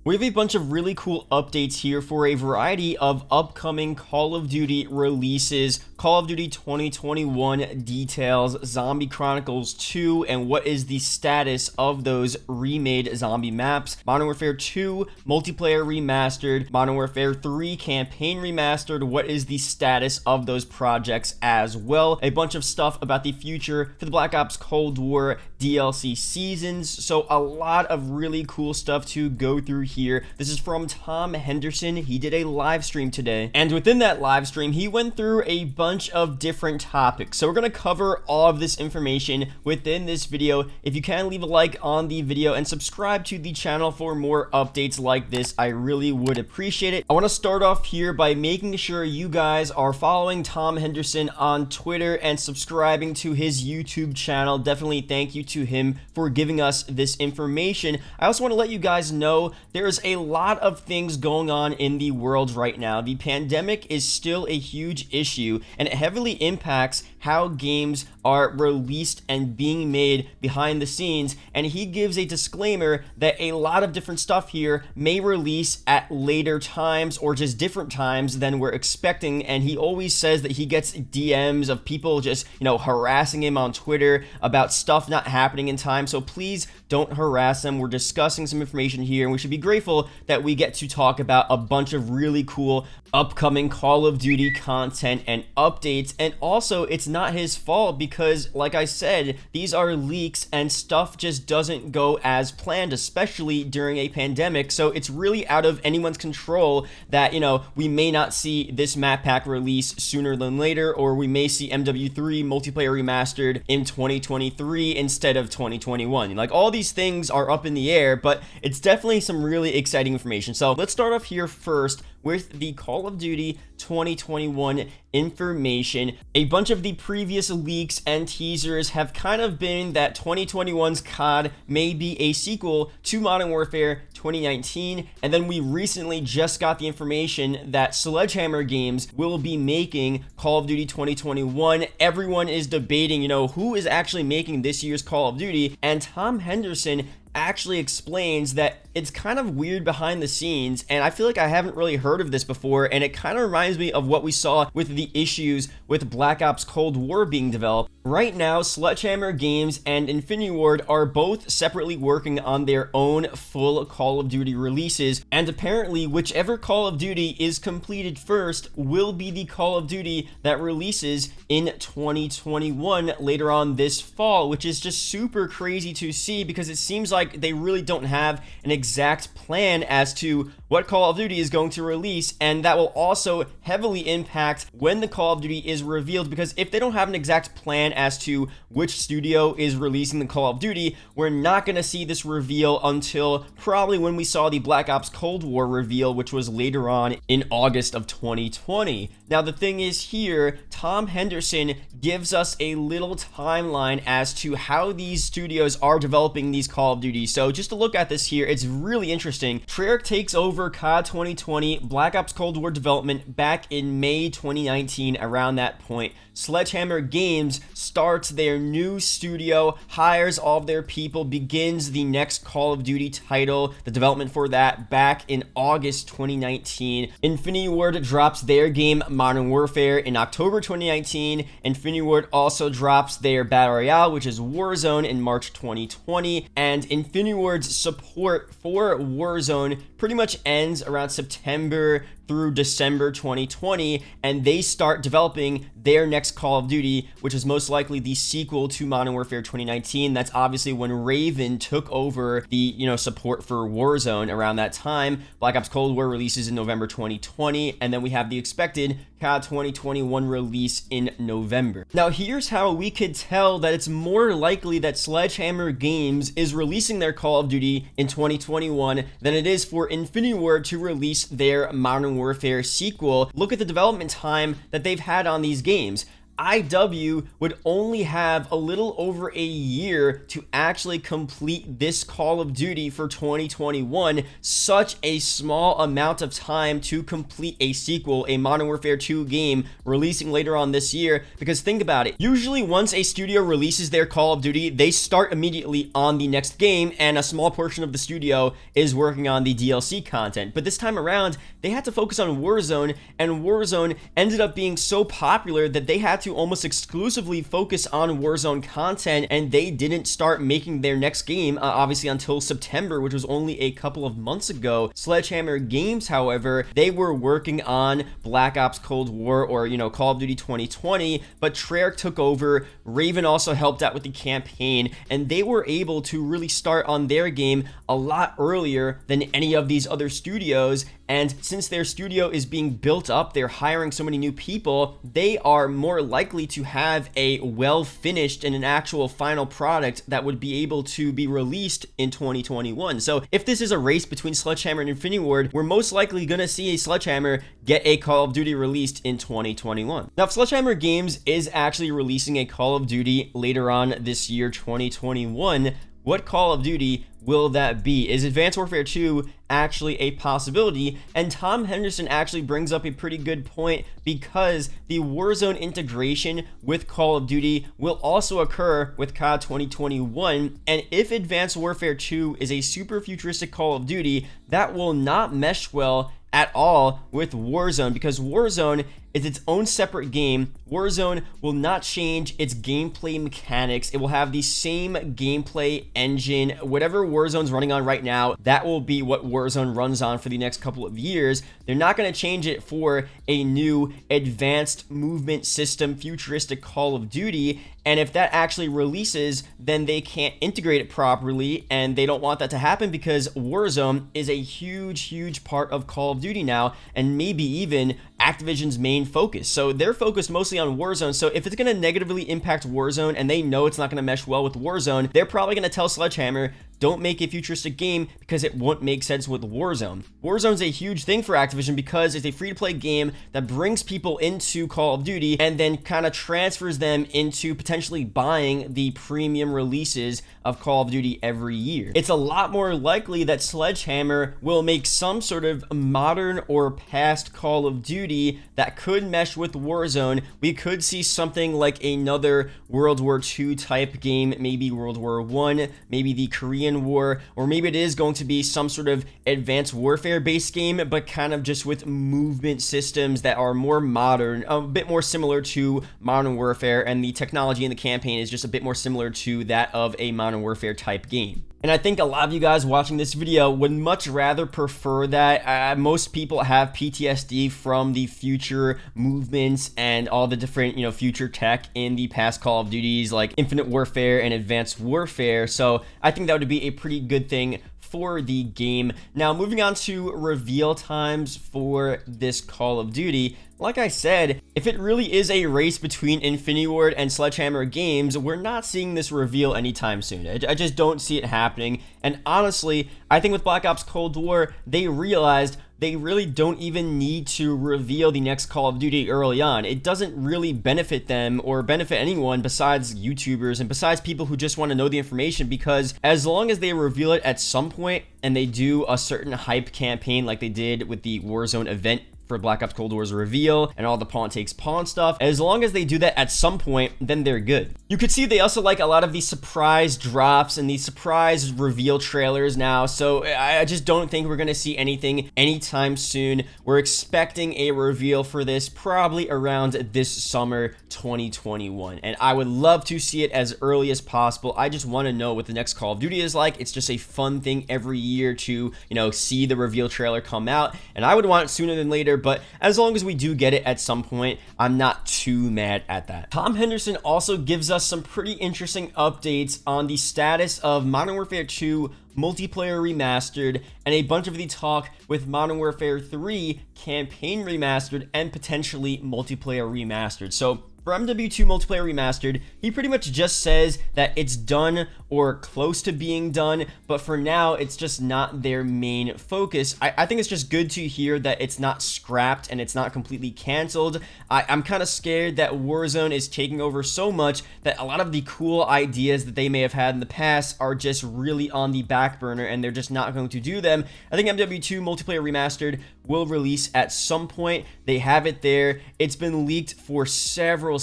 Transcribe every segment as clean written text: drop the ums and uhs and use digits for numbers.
We have a bunch of really cool updates here for a variety of upcoming Call of Duty releases. Call of Duty 2021 details, Zombie Chronicles 2, and what is the status of those remade zombie maps. Modern Warfare 2, Multiplayer Remastered, Modern Warfare 3, Campaign Remastered, what is the status of those projects as well. A bunch of stuff about the future for the Black Ops Cold War DLC seasons. So a lot of really cool stuff to go through here. This is from Tom Henderson. He did a live stream today, and within that live stream he went through a bunch of different topics. So we're going to cover all of this information within this video. If you can, leave a like on the video and subscribe to the channel for more updates like this. I really would appreciate it. I want to start off here by making sure you guys are following Tom Henderson on Twitter and subscribing to his YouTube channel. Definitely thank you to him for giving us this information. I also want to let you guys know there's a lot of things going on in the world right now. The pandemic is still a huge issue, and it heavily impacts how games are released and being made behind the scenes. And he gives a disclaimer that a lot of different stuff here may release at later times or just different times than we're expecting. And he always says that he gets DMs of people just, harassing him on Twitter about stuff not happening in time. So please don't harass them. We're discussing some information here, and we should be grateful that we get to talk about a bunch of really cool upcoming Call of Duty content and updates. And also, it's not his fault because, like I said, these are leaks and stuff just doesn't go as planned, especially during a pandemic. So it's really out of anyone's control that, we may not see this map pack release sooner than later, or we may see MW3 Multiplayer Remastered in 2023 instead of 2021. Like, all these things are up in the air, but it's definitely some really exciting information. So let's start off here first with the Call of Duty 2021 information. A bunch of the previous leaks and teasers have kind of been that 2021's COD may be a sequel to Modern Warfare 2019, and then we recently just got the information that Sledgehammer Games will be making Call of Duty 2021. Everyone is debating, who is actually making this year's Call of Duty, and Tom Henderson actually explains that it's kind of weird behind the scenes, and I feel like I haven't really heard of this before, and it kind of reminds me of what we saw with the issues with Black Ops Cold War being developed. Right now, Sledgehammer Games and Infinity Ward are both separately working on their own full Call of Duty releases, and apparently whichever Call of Duty is completed first will be the Call of Duty that releases in 2021 later on this fall, which is just super crazy to see because it seems like they really don't have an exact plan as to what Call of Duty is going to release, and that will also heavily impact when the Call of Duty is revealed, because if they don't have an exact plan as to which studio is releasing the Call of Duty, we're not going to see this reveal until probably when we saw the Black Ops Cold War reveal, which was later on in August of 2020. Now, the thing is here, Tom Henderson gives us a little timeline as to how these studios are developing these Call of Duty. So just to look at this here, it's really interesting. Treyarch takes over COD 2020 Black Ops Cold War development back in May 2019, around that point. Sledgehammer Games starts their new studio, hires all of their people, begins the next Call of Duty title, the development for that back in August 2019. Infinity Ward drops their game Modern Warfare in October 2019. Infinity Ward also drops their Battle Royale, which is Warzone, in March 2020. And Infinity Ward's support for Warzone pretty much ends around September through December 2020, and they start developing their next Call of Duty, which is most likely the sequel to Modern Warfare 2019. That's obviously when Raven took over the support for Warzone around that time. Black Ops Cold War releases in November 2020, and then we have the expected COD 2021 release in November. Now, here's how we could tell that it's more likely that Sledgehammer Games is releasing their Call of Duty in 2021 than it is for Infinity Ward to release their Modern Warfare sequel. Look at the development time that they've had on these games. IW would only have a little over a year to actually complete this Call of Duty for 2021. Such a small amount of time to complete a sequel, a Modern Warfare 2 game releasing later on this year. Because think about it, usually once a studio releases their Call of Duty, they start immediately on the next game, and a small portion of the studio is working on the DLC content. But this time around, they had to focus on Warzone, and Warzone ended up being so popular that they had to almost exclusively focus on Warzone content, and they didn't start making their next game obviously until September, which was only a couple of months ago. Sledgehammer Games, however, they were working on Black Ops Cold War, or Call of Duty 2020, but Treyarch took over. Raven also helped out with the campaign, and they were able to really start on their game a lot earlier than any of these other studios. And since their studio is being built up, they're hiring so many new people, they are more likely to have a well-finished and an actual final product that would be able to be released in 2021. So if this is a race between Sledgehammer and Infinity Ward, we're most likely going to see a Sledgehammer get a Call of Duty released in 2021. Now, if Sledgehammer Games is actually releasing a Call of Duty later on this year, 2021, what Call of Duty will that be? Is Advanced Warfare 2 actually a possibility? And Tom Henderson actually brings up a pretty good point, because the Warzone integration with Call of Duty will also occur with COD 2021. And if Advanced Warfare 2 is a super futuristic Call of Duty, that will not mesh well at all with Warzone, because Warzone is its own separate game. Warzone will not change its gameplay mechanics. It will have the same gameplay engine. Whatever Warzone's running on right now, that will be what Warzone runs on for the next couple of years. They're not going to change it for a new advanced movement system futuristic Call of Duty. And if that actually releases, then they can't integrate it properly, and they don't want that to happen, because Warzone is a huge part of Call of Duty now, and maybe even Activision's main focus. So they're focused mostly on Warzone. So if it's going to negatively impact Warzone, and they know it's not going to mesh well with Warzone, they're probably going to tell Sledgehammer, don't make a futuristic game, because it won't make sense with Warzone. Warzone's a huge thing for Activision, because it's a free-to-play game that brings people into Call of Duty and then kind of transfers them into potentially buying the premium releases of Call of Duty every year. It's a lot more likely that Sledgehammer will make some sort of modern or past Call of Duty that could mesh with Warzone. We could see something like another World War II type game, maybe World War I, maybe the Korean War, or maybe it is going to be some sort of advanced warfare based game, but kind of just with movement systems that are more modern, a bit more similar to Modern Warfare, and the technology in the campaign is just a bit more similar to that of a Modern Warfare type game. And I think a lot of you guys watching this video would much rather prefer that. Most people have PTSD from the future movements and all the different, future tech in the past Call of Duties like Infinite Warfare and Advanced Warfare. So I think that would be a pretty good thing for the game. Now, moving on to reveal times for this Call of Duty. Like I said, if it really is a race between Infinity Ward and Sledgehammer Games, we're not seeing this reveal anytime soon. I just don't see it happening. And honestly, I think with Black Ops Cold War, they realized they really don't even need to reveal the next Call of Duty early on. It doesn't really benefit them or benefit anyone besides YouTubers and besides people who just want to know the information, because as long as they reveal it at some point and they do a certain hype campaign like they did with the Warzone event for Black Ops Cold War's reveal and all the pawn takes pawn stuff, as long as they do that at some point, then they're good. You could see they also like a lot of these surprise drops and these surprise reveal trailers now, so I just don't think we're going to see anything anytime soon. We're expecting a reveal for this probably around this summer 2021, and I would love to see it as early as possible. I just want to know what the next Call of Duty is like. It's just a fun thing every year to, see the reveal trailer come out, and I would want it sooner than later, but as long as we do get it at some point, I'm not too mad at that. Tom Henderson also gives us some pretty interesting updates on the status of Modern Warfare 2 Multiplayer Remastered and a bunch of the talk with Modern Warfare 3 Campaign Remastered and potentially Multiplayer Remastered. So for MW2 Multiplayer Remastered, he pretty much just says that it's done or close to being done, but for now, it's just not their main focus. I think it's just good to hear that it's not scrapped and it's not completely canceled. I'm kind of scared that Warzone is taking over so much that a lot of the cool ideas that they may have had in the past are just really on the back burner and they're just not going to do them. I think MW2 Multiplayer Remastered will release at some point. They have it there. It's been leaked for several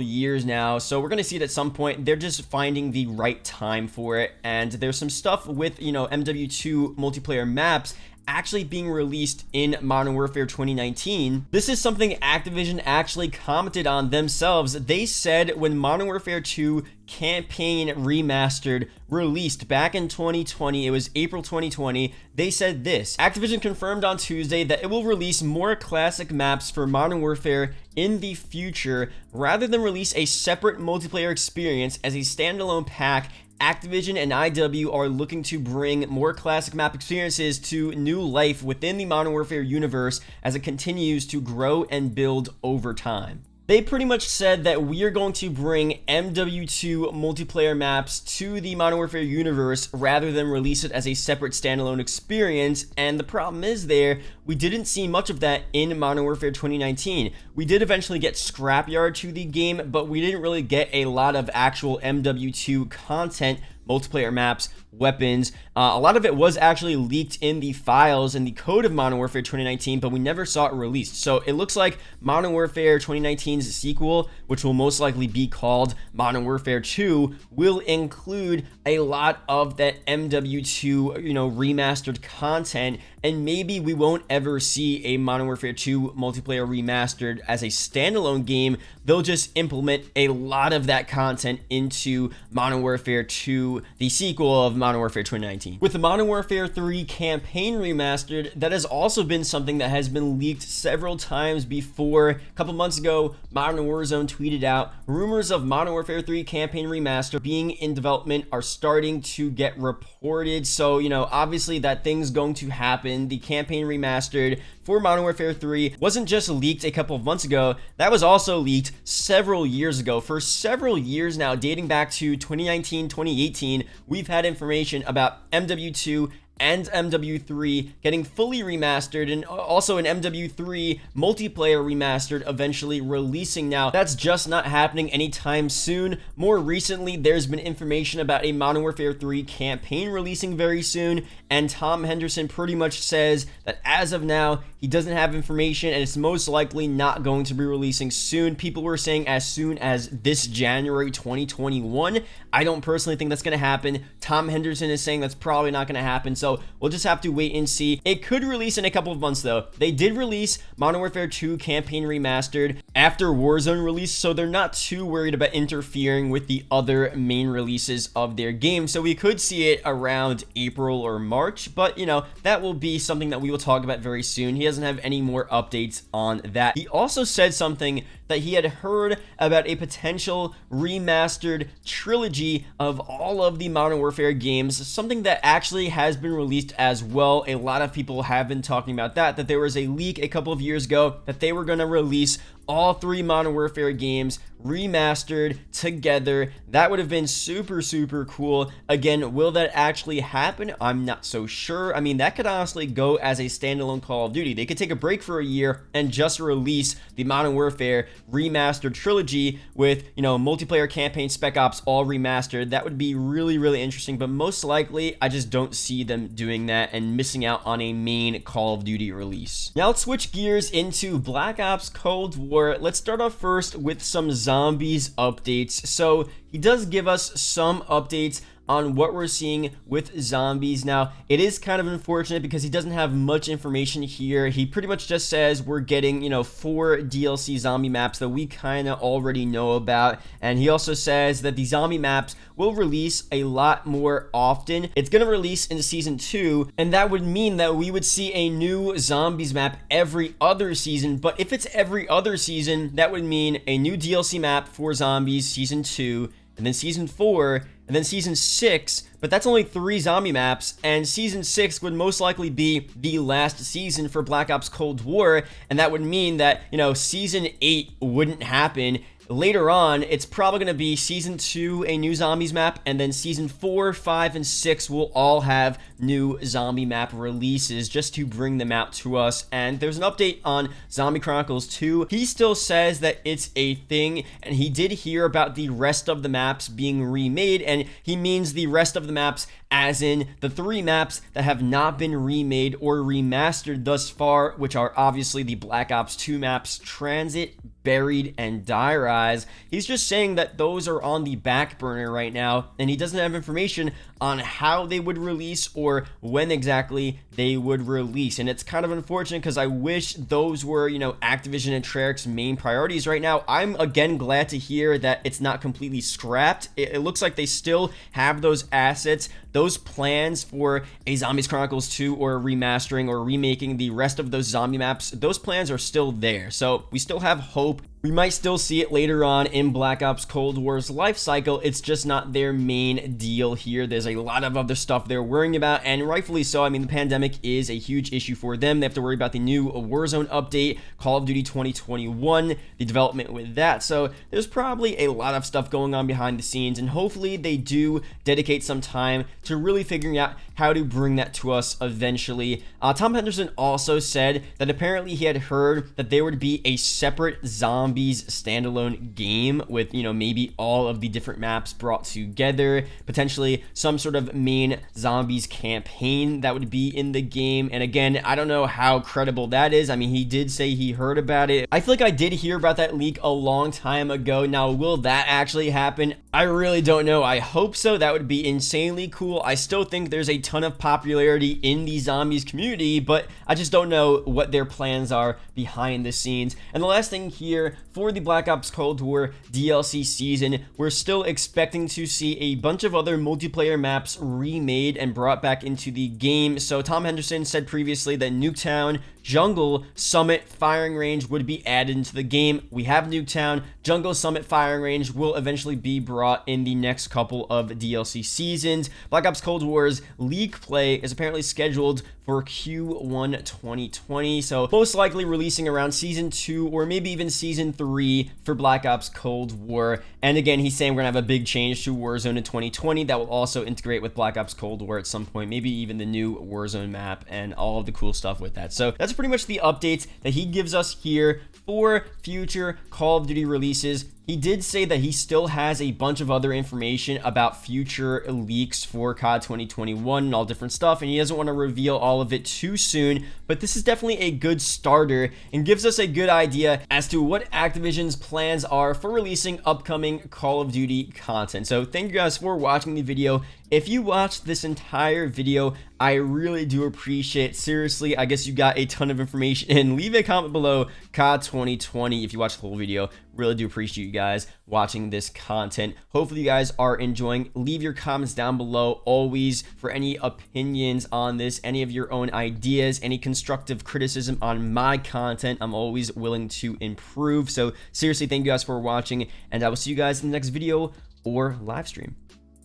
years now, so we're going to see it at some point. They're just finding the right time for it, and there's some stuff with, MW2 multiplayer maps actually being released in Modern Warfare 2019. This is something Activision actually commented on themselves. They said when Modern Warfare 2 Campaign Remastered released back in 2020, it was April 2020, they said this: Activision confirmed on Tuesday that it will release more classic maps for Modern Warfare in the future, rather than release a separate multiplayer experience as a standalone pack. Activision and IW are looking to bring more classic map experiences to new life within the Modern Warfare universe as it continues to grow and build over time. They pretty much said that we are going to bring MW2 multiplayer maps to the Modern Warfare universe rather than release it as a separate standalone experience, and the problem is we didn't see much of that in Modern Warfare 2019. We did eventually get Scrapyard to the game, but we didn't really get a lot of actual MW2 content, multiplayer maps, weapons. A lot of it was actually leaked in the files in the code of Modern Warfare 2019, but we never saw it released. So it looks like Modern Warfare 2019's sequel, which will most likely be called Modern Warfare 2, will include a lot of that MW2, remastered content, and maybe we won't ever see a Modern Warfare 2 multiplayer remastered as a standalone game. They'll just implement a lot of that content into Modern Warfare 2, the sequel of Modern Warfare 2019. With the Modern Warfare 3 Campaign Remastered, that has also been something that has been leaked several times before. A couple months ago, Modern Warzone tweeted out, rumors of Modern Warfare 3 Campaign Remastered being in development are starting to get reported. So, obviously that thing's going to happen. The Campaign Remastered for Modern Warfare 3 wasn't just leaked a couple of months ago, that was also leaked several years ago. For several years now, dating back to 2019, 2018, we've had information about MW2 and MW3 getting fully remastered, and also an MW3 multiplayer remastered eventually releasing. Now, that's just not happening anytime soon. More recently, there's been information about a Modern Warfare 3 campaign releasing very soon, and Tom Henderson pretty much says that as of now, he doesn't have information, and it's most likely not going to be releasing soon. People were saying as soon as this January 2021. I don't personally think that's going to happen. Tom Henderson is saying that's probably not going to happen, so we'll just have to wait and see. It could release in a couple of months, though. They did release Modern Warfare 2 Campaign Remastered after Warzone release, so they're not too worried about interfering with the other main releases of their game. So we could see it around April or March, but, that will be something that we will talk about very soon. He doesn't have any more updates on that. He also said something that he had heard about a potential remastered trilogy of all of the Modern Warfare games, something that actually has been released as well. A lot of people have been talking about that there was a leak a couple of years ago that they were going to release all 3 Modern Warfare games remastered together. That would have been super cool. Again, will that actually happen? I'm not so sure. I mean, that could honestly go as a standalone Call of Duty. They could take a break for a year and just release the Modern Warfare remastered trilogy with, multiplayer campaign Spec Ops all remastered. That would be really interesting, but most likely I just don't see them doing that and missing out on a main Call of Duty release. Now let's switch gears into Black Ops Cold War. Let's start off first with some Zombies updates. So he does give us some updates on what we're seeing with Zombies. Now, it is kind of unfortunate because he doesn't have much information here. He pretty much just says we're getting, 4 DLC zombie maps that we kind of already know about. And he also says that the zombie maps will release a lot more often. It's going to release in Season 2, and that would mean that we would see a new Zombies map every other season. But if it's every other season, that would mean a new DLC map for Zombies Season 2, and then Season 4, and then Season 6, but that's only 3 zombie maps, and Season 6 would most likely be the last season for Black Ops Cold War, and that would mean that, Season 8 wouldn't happen. later on, it's probably going to be Season 2, a new Zombies map, and then Season 4, 5, and 6 will all have new zombie map releases just to bring them out to us. And there's an update on Zombie Chronicles 2. He still says that it's a thing, and he did hear about the rest of the maps being remade, and he means the rest of the maps as in the 3 maps that have not been remade or remastered thus far, which are obviously the Black Ops 2 maps, Transit, Buried, and Die Rise. He's just saying that those are on the back burner right now, and he doesn't have information on how they would release or when exactly they would release. And it's kind of unfortunate because I wish those were, Activision and Treyarch's main priorities right now. I'm again glad to hear that it's not completely scrapped. It looks like they still have those assets, those plans for a Zombies Chronicles 2 or remastering or remaking the rest of those zombie maps. Those plans are still there, so we still have hope. We might still see it later on in Black Ops Cold War's life cycle. It's just not their main deal here. There's a lot of other stuff they're worrying about, and rightfully so. I mean, the pandemic is a huge issue for them. They have to worry about the new Warzone update, Call of Duty 2021, the development with that. So there's probably a lot of stuff going on behind the scenes, and hopefully they do dedicate some time to really figuring out how to bring that to us eventually. Tom Henderson also said that apparently he had heard that there would be a separate Zombies standalone game with, maybe all of the different maps brought together, potentially some sort of main Zombies campaign that would be in the game. And again, I don't know how credible that is. I mean, he did say he heard about it. I feel like I did hear about that leak a long time ago. Now, will that actually happen? I really don't know. I hope so. That would be insanely cool. I still think there's a ton of popularity in the Zombies community, but I just don't know what their plans are behind the scenes. And the last thing here, for the Black Ops Cold War DLC season, we're still expecting to see a bunch of other multiplayer maps remade and brought back into the game. So Tom Henderson said previously that Nuketown, Jungle, Summit, Firing Range would be added into the game. We have Nuketown, Jungle, Summit, Firing Range will eventually be brought in the next couple of DLC seasons. Black Ops Cold War's league play is apparently scheduled for Q1 2020, so most likely releasing around Season 2 or maybe even Season 3 for Black Ops Cold War. And again, he's saying we're gonna have a big change to Warzone in 2020 that will also integrate with Black Ops Cold War at some point, maybe even the new Warzone map and all of the cool stuff with that. So that's pretty much the updates that he gives us here for future Call of Duty releases. He did say that he still has a bunch of other information about future leaks for COD 2021 and all different stuff, and he doesn't want to reveal all of it too soon, but this is definitely a good starter and gives us a good idea as to what Activision's plans are for releasing upcoming Call of Duty content. So thank you guys for watching the video. If you watched this entire video, I really do appreciate it. Seriously, I guess you got a ton of information. And leave a comment below, COD 2020, if you watched the whole video. Really do appreciate you guys watching this content. Hopefully you guys are enjoying. Leave your comments down below always for any opinions on this, any of your own ideas, any constructive criticism on my content. I'm always willing to improve. So seriously, thank you guys for watching, and I will see you guys in the next video or live stream.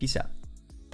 Peace out.